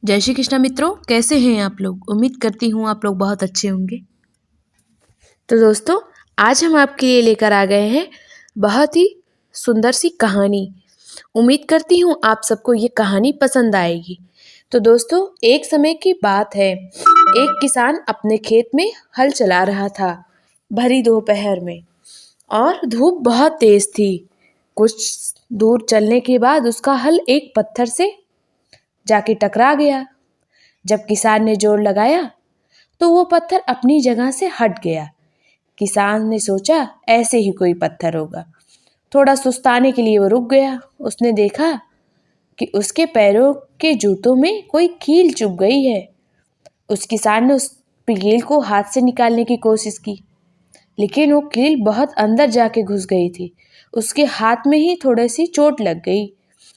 जय श्री कृष्ण मित्रों, कैसे हैं आप लोग। उम्मीद करती हूँ आप लोग बहुत अच्छे होंगे। तो दोस्तों, आज हम आपके लिए लेकर आ गए हैं बहुत ही सुंदर सी कहानी। उम्मीद करती हूँ आप सबको ये कहानी पसंद आएगी। तो दोस्तों, एक समय की बात है। एक किसान अपने खेत में हल चला रहा था भरी दोपहर में, और धूप बहुत तेज थी। कुछ दूर चलने के बाद उसका हल एक पत्थर से जाके टकरा गया। जब किसान ने जोर लगाया तो वो पत्थर अपनी जगह से हट गया। किसान ने सोचा ऐसे ही कोई पत्थर होगा। थोड़ा सुस्ताने के लिए वो रुक गया। उसने देखा कि उसके पैरों के जूतों में कोई कील चुभ गई है। उस किसान ने उस कील को हाथ से निकालने की कोशिश की, लेकिन वो कील बहुत अंदर जाके घुस गई थी। उसके हाथ में ही थोड़ी सी चोट लग गई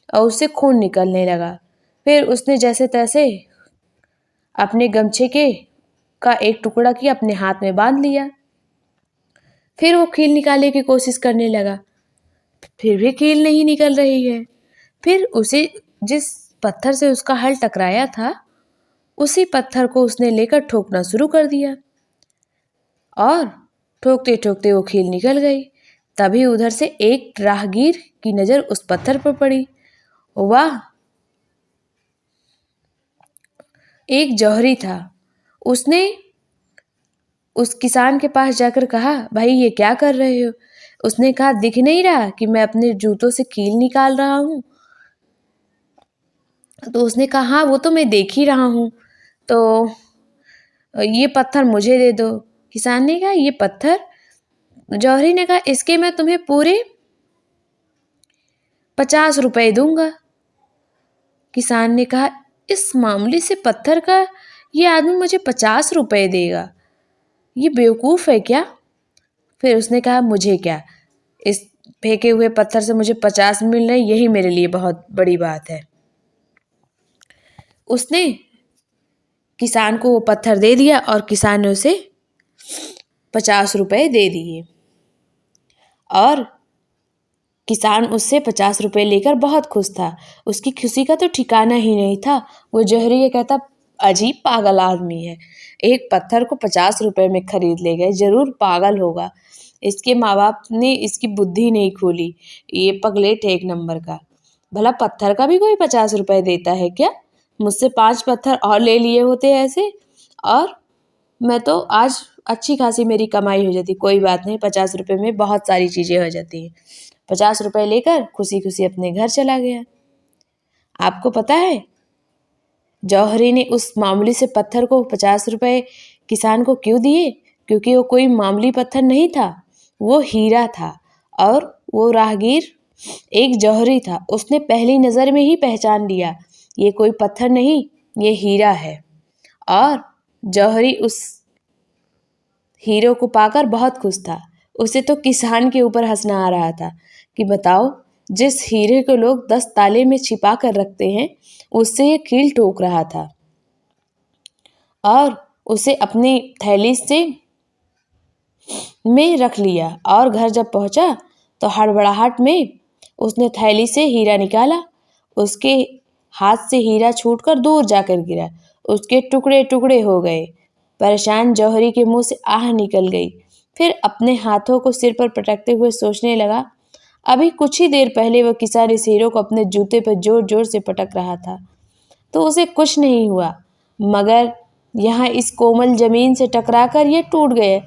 और उससे खून निकलने लगा। फिर उसने जैसे तैसे अपने गमछे का एक टुकड़ा की अपने हाथ में बांध लिया। फिर वो कील निकालने की कोशिश करने लगा, फिर भी कील नहीं निकल रही है। फिर उसे जिस पत्थर से उसका हल टकराया था, उसी पत्थर को उसने लेकर ठोकना शुरू कर दिया, और ठोकते ठोकते वो कील निकल गई। तभी उधर से एक राहगीर की नज़र उस पत्थर पर पड़ी। वाह, एक जौहरी था। उसने उस किसान के पास जाकर कहा, भाई ये क्या कर रहे हो। उसने कहा, दिख नहीं रहा कि मैं अपने जूतों से कील निकाल रहा हूँ। तो उसने कहा, हाँ वो तो मैं देख ही रहा हूँ, तो ये पत्थर मुझे दे दो। किसान ने कहा, ये पत्थर। जौहरी ने कहा, इसके मैं तुम्हें पूरे 50 रुपए दूंगा। किसान ने कहा, इस मामूली से पत्थर का ये आदमी मुझे 50 रुपए देगा, ये बेवकूफ़ है क्या। फिर उसने कहा, मुझे क्या, इस फेंके हुए पत्थर से मुझे 50 मिल रहे, यही मेरे लिए बहुत बड़ी बात है। उसने किसान को वो पत्थर दे दिया और किसान ने उसे 50 रुपए दे दिए, और किसान उससे 50 रुपए लेकर बहुत खुश था। उसकी खुशी का तो ठिकाना ही नहीं था। वो जौहरी ये कहता, अजीब पागल आदमी है, एक पत्थर को 50 रुपए में खरीद ले गए, जरूर पागल होगा। इसके माँ बाप ने इसकी बुद्धि नहीं खोली, ये पगलेट है एक नंबर का। भला पत्थर का भी कोई 50 रुपए देता है क्या। मुझसे 5 पत्थर और ले लिए होते ऐसे, और मैं तो आज अच्छी खासी मेरी कमाई हो जाती। कोई बात नहीं, 50 रुपए में बहुत सारी चीज़ें हो जाती हैं। 50 रुपए लेकर खुशी खुशी अपने घर चला गया। आपको पता है जौहरी ने उस मामूली से पत्थर को 50 रुपए किसान को क्यों दिए। क्योंकि वो कोई मामूली पत्थर नहीं था, वो हीरा था। और वो राहगीर एक जौहरी था, उसने पहली नज़र में ही पहचान लिया, ये कोई पत्थर नहीं, ये हीरा है। और जौहरी उस हीरो को पाकर बहुत खुश था। उसे तो किसान के ऊपर हंसना आ रहा था कि बताओ, जिस हीरे को लोग 10 ताले में छिपा कर रखते हैं, उससे ये कील ठोक रहा था। और उसे अपनी थैली से में रख लिया, और घर जब पहुंचा तो हड़बड़ाहट में उसने थैली से हीरा निकाला। उसके हाथ से हीरा छूटकर दूर जाकर गिरा, उसके टुकड़े टुकड़े हो गए। परेशान जौहरी के मुंह से आह निकल गई। फिर अपने हाथों को सिर पर पटकते हुए सोचने लगा, अभी कुछ ही देर पहले वह किसान इस हीरो को अपने जूते पर जोर जोर से पटक रहा था, तो उसे कुछ नहीं हुआ, मगर यहाँ इस कोमल जमीन से टकराकर ये टूट गए।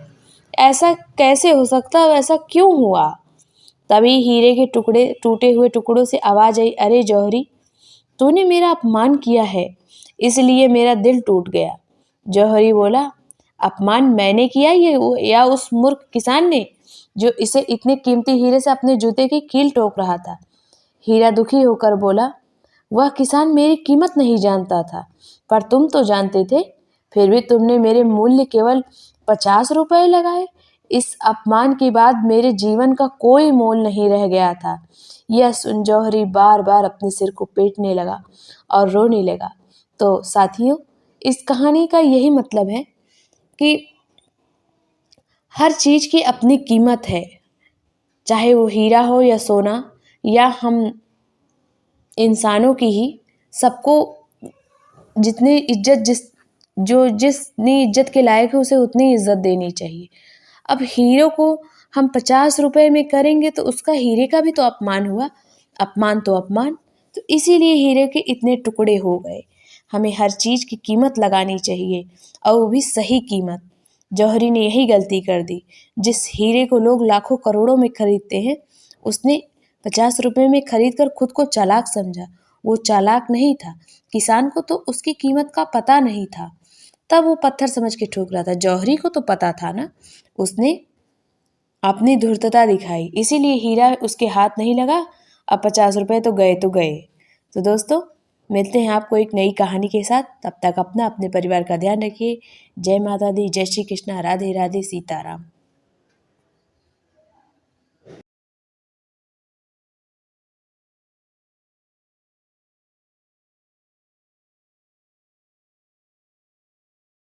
ऐसा कैसे हो सकता है, ऐसा क्यों हुआ। तभी हीरे के टूटे हुए टुकड़ों से आवाज आई, अरे जौहरी, तूने मेरा अपमान किया है, इसलिए मेरा दिल टूट गया। जौहरी बोला, अपमान मैंने किया या उस मूर्ख किसान ने, जो इसे इतने कीमती हीरे से अपने जूते की कील ठोक रहा था। हीरा दुखी होकर बोला, वह किसान मेरी कीमत नहीं जानता था, पर तुम तो जानते थे, फिर भी तुमने मेरे मूल्य केवल 50 रुपए लगाए। इस अपमान के बाद मेरे जीवन का कोई मोल नहीं रह गया था। यह सुन जौहरी बार बार अपने सिर को पीटने लगा और रोने लगा। तो साथियों, इस कहानी का यही मतलब है कि हर चीज़ की अपनी कीमत है, चाहे वो हीरा हो या सोना, या हम इंसानों की ही, सबको जितनी इज्जत जितनी इज्जत के लायक है उसे उतनी इज्जत देनी चाहिए। अब हीरो को हम 50 रुपए में करेंगे तो उसका हीरे का भी तो अपमान हुआ, अपमान तो अपमान। तो इसीलिए हीरे के इतने टुकड़े हो गए। हमें हर चीज़ की कीमत लगानी चाहिए और वो भी सही कीमत। जौहरी ने यही गलती कर दी। जिस हीरे को लोग लाखों करोड़ों में खरीदते हैं उसने 50 रुपए में खरीद कर खुद को चालाक समझा। वो चालाक नहीं था, किसान को तो उसकी कीमत का पता नहीं था, तब वो पत्थर समझ के ठोक रहा था। जौहरी को तो पता था ना, उसने अपनी धूर्तता दिखाई, इसीलिए हीरा उसके हाथ नहीं लगा। अब 50 रुपए तो गए तो गए। तो दोस्तों, मिलते हैं आपको एक नई कहानी के साथ। तब तक अपना अपने परिवार का ध्यान रखिए। जय माता दी, जय श्री कृष्णा, राधे राधे, सीताराम।